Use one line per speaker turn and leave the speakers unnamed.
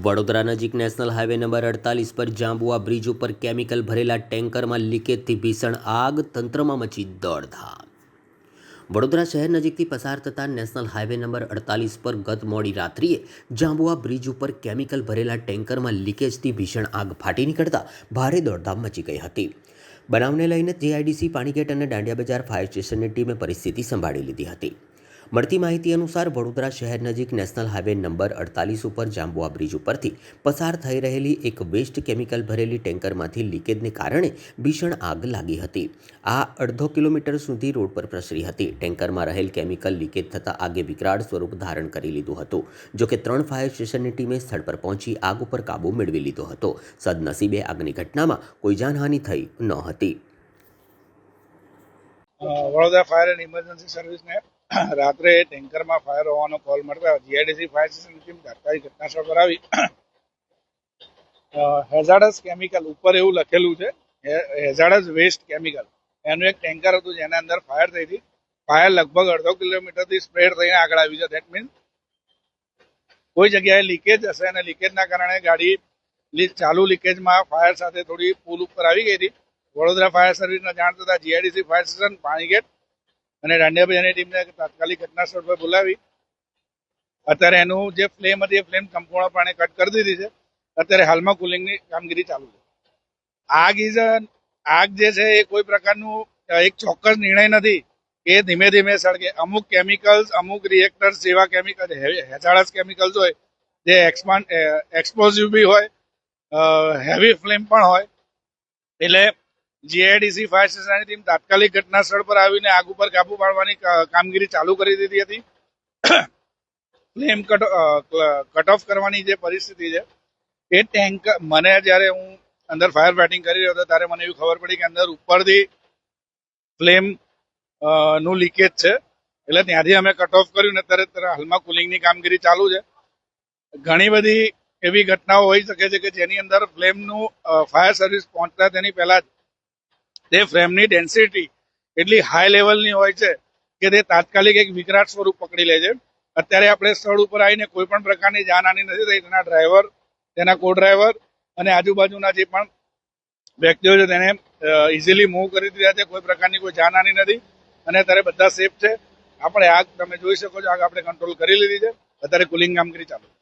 વડોદરા નજીક national highway number 48 પર Jhabua bridge ઉપર કેમિકલ ભરેલા ટેન્કરમાં લીકેજથી ભીષણ આગ, તંત્રમાં મચી દોડધામ। વડોદરા શહેર નજીકથી પસાર થતા નેશનલ હાઈવે નંબર 48 પર ગત મોડી રાત્રિએ જાંબુઆ બ્રિજ ઉપર કેમિકલ ભરેલા ટેન્કરમાં લીકેજથી ભીષણ આગ ફાટી નીકળતા ભારે દોડધામ મચી ગઈ હતી। બનાવને લઈને જીઆઈડીસી, પાણીગેટ અને દાંડિયા બજાર ફાયર સ્ટેશનની ટીમે પરિસ્થિતિ સંભાળી લીધી હતી। મળતી માહિતી અનુસાર વડોદરા શહેર નજીક નેશનલ હાઈવે નંબર 48 ઉપર જાંબુઆ બ્રિજ ઉપરથી પસાર થઈ રહેલી એક વેસ્ટ કેમિકલ ભરેલી ટેન્કરમાંથી લીકેજને કારણે ભીષણ આગ લાગી હતી। આ અડધો કિલોમીટર સુધી રોડ પર પ્રસરી હતી। ટેન્કરમાં રહેલ કેમિકલ લીકેજ થતાં આગે વિકરાળ સ્વરૂપ ધારણ કરી લીધું હતું। જોકે 3 ફાયર સ્ટેશનની ટીમે સ્થળ પર પહોંચી આગ ઉપર કાબૂ મેળવી લીધો હતો। સદનસીબે આગની ઘટનામાં કોઈ જાનહાનિ થઈ ન હતી।
વડોદરા ફાયર એન્ડ ઇમરજન્સી સર્વિસને રાત્રે ટેન્કરમાં ફાયર હોવાનો કોલ મળતા જીઆઈડીસી ફાયર સ્ટેશનની ટીમ તાત્કાલિક ઘટનાસ્થળ પર આવી હેઝાર્ડસ કેમિકલ ઉપર એવું લખેલું છે હેઝાર્ડસ વેસ્ટ કેમિકલ એનું એક ટેન્કર હતું જેના અંદર ફાયર થઈ હતી। ફાયર લગભગ અડધો કિલોમીટરથી સ્પ્રેડ થઈને આગળ આવી છે। દેટ મીન્સ કોઈ જગ્યાએ લીકેજ હશે અને લીકેજના કારણે ગાડી ચાલુ લીકેજમાં ફાયર સાથે થોડી પુલ ઉપર આવી ગઈ હતી। વડોદરા ફાયર સર્વિસને જાણ થતાં જીઆઈડીસી ફાયર સ્ટેશન, પાણીગેટ અને દાંડિયા બજારની ટીમને તાત્કાલિક ઘટનાસ્થળ પર બોલાવી અત્યારે એનું જે ફ્લેમ હતી એ ફ્લેમ સંપૂર્ણપણે કટ કરી દીધી છે। અત્યારે હાલમાં કુલિંગની કામગીરી ચાલુ છે। આગ જે છે એ કોઈ પ્રકારનું એક ચોક્કસ નિર્ણય નથી કે ધીમે ધીમે સળગે। અમુક કેમિકલ્સ, અમુક રિએક્ટર્સ જેવા કેમિકલ હેઝાર્ડસ કેમિકલ્સ હોય જે એક્સપ્લોઝિવ બી હોય, હેવી ફ્લેમ પણ હોય, એટલે જીઆઈડીસી ફાયર સ્ટેશનની ટીમ તાત્કાલિક ઘટનાસ્થળ પર આવીને આગ ઉપર કાબુ પાડવાની કામગીરી ચાલુ કરી દીધી હતી। ફ્લેમ કટ ઓફ કરવાની જે પરિસ્થિતિ છે એ ટેન્કર, મને જ્યારે હું અંદર ફાયર ફાઇટિંગ કરી રહ્યો હતો ત્યારે મને એવી ખબર પડી કે અંદર ઉપરથી ફ્લેમ નું લીકેજ છે, એટલે ત્યાંથી અમે કટ ઓફ કર્યું ને અત્યારે હાલમાં કુલિંગની કામગીરી ચાલુ છે। ઘણી બધી એવી ઘટનાઓ હોઈ શકે છે કે જેની અંદર ફ્લેમનું ફાયર સર્વિસ પહોંચતા તેની પહેલા જ તે ફ્લેમની ડેન્સિટી એટલી હાઈ લેવલની હોય છે કે તે તાત્કાલિક એક વિકરાળ સ્વરૂપ પકડી લે છે। અત્યારે આપણે સ્થળ ઉપર આવીને કોઈ પણ પ્રકારની જાનહાનિ નથી થઈ। તેના ડ્રાઈવર, તેના કો ડ્રાઈવર અને આજુબાજુના જે પણ વ્યક્તિઓ છે તેને ઇઝીલી મૂવ કરી દીધા છે। કોઈ પ્રકારની કોઈ જાનહાનિ નથી અને અત્યારે બધા સેફ છે। આપણે આગ તમે જોઈ શકો છો, આગ આપણે કંટ્રોલ કરી લીધી છે। અત્યારે કુલિંગ કામગીરી ચાલુ છે।